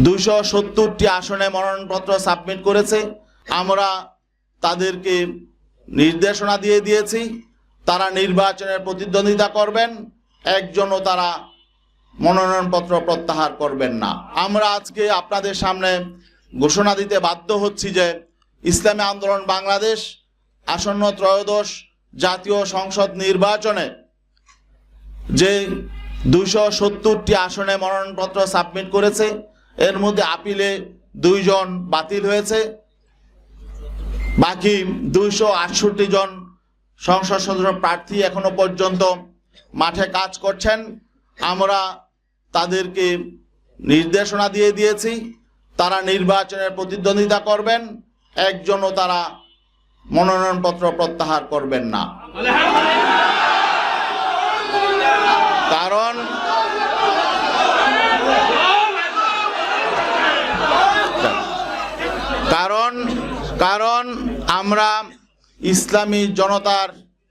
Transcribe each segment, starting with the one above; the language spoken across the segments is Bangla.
270টি আসনে মনোনয়নপত্র সাবমিট করেছে। আমরা তাদেরকে নির্দেশনা দিয়ে দিয়েছি, তারা নির্বাচনের প্রতিদ্বন্দ্বিতা করবেন, একজনও তারা মনোনয়নপত্র প্রত্যাহার করবেন না। আমরা আজকে আপনাদের সামনে ঘোষণা দিতে বাধ্য হচ্ছি যে ইসলামী আন্দোলন বাংলাদেশ আসন্ন ত্রয়োদশ জাতীয় সংসদ নির্বাচনে যে 270টি আসনে মনোনয়নপত্র সাবমিট করেছে, এর মধ্যে আপিলে 2 জন বাতিল হয়েছে, বাকি 268 জন সংসদ সদস্য প্রার্থী এখনো পর্যন্ত মাঠে কাজ করছেন। আমরা তাদেরকে নির্দেশনা দিয়ে দিয়েছি, তারা নির্বাচনের প্রতিদ্বন্দ্বিতা করবেন, একজনও তারা মনোনয়নপত্র প্রত্যাহার করবেন না। কারণ আমরা ইসলামী জনতার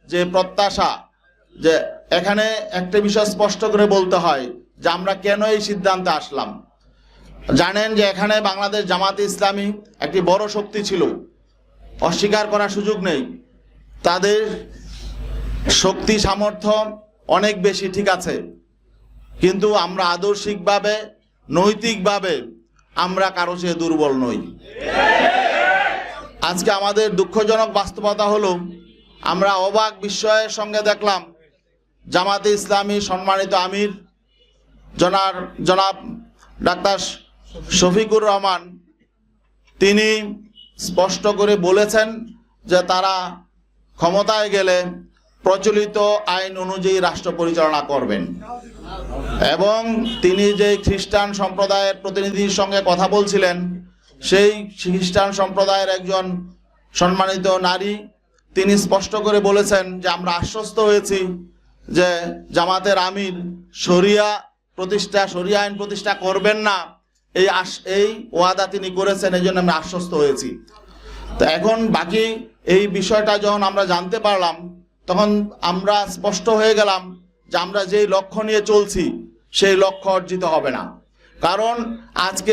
যে প্রত্যাশা, যে এখানে একটা বিষয় স্পষ্ট করে বলতে হয় যে আমরা কেন এই সিদ্ধান্তে আসলাম। জানেন যে এখানে বাংলাদেশ জামাতে ইসলামী একটি বড় শক্তি ছিল, অস্বীকার করার সুযোগ নেই। তাদের শক্তি সামর্থ্য অনেক বেশি, ঠিক আছে, কিন্তু আমরা আদর্শিকভাবে নৈতিকভাবে আমরা কারো চেয়ে দুর্বল নই। আজকে আমাদের দুঃখজনক বাস্তবতা হলো, আমরা অবাক বিস্ময়ের সঙ্গে দেখলাম জামাতে ইসলামী সম্মানিত আমির জনাব ডাক্তার শফিকুর রহমান, তিনি স্পষ্ট করে বলেছেন যে তারা ক্ষমতায় গেলে প্রচলিত আইন অনুযায়ী রাষ্ট্র পরিচালনা করবেন। এবং তিনি যে খ্রিস্টান সম্প্রদায়ের প্রতিনিধির সঙ্গে কথা বলছিলেন, সেই খ্রিস্টান সম্প্রদায়ের একজন সম্মানিত নারী, তিনি স্পষ্ট করে বলেছেন যে আমরা আশ্বস্ত হয়েছি যে জামাতের আমির শরিয়া আইন প্রতিষ্ঠা করবেন না, এই ওয়াদা তিনি করেছেন, এই জন্য আমরা আশ্বস্ত হয়েছি। তো এখন বাকি এই বিষয়টা যখন আমরা জানতে পারলাম, তখন আমরা স্পষ্ট হয়ে গেলাম যে আমরা যেই লক্ষ্য নিয়ে চলছি সেই লক্ষ্য অর্জিত হবে না। কারণ আজকে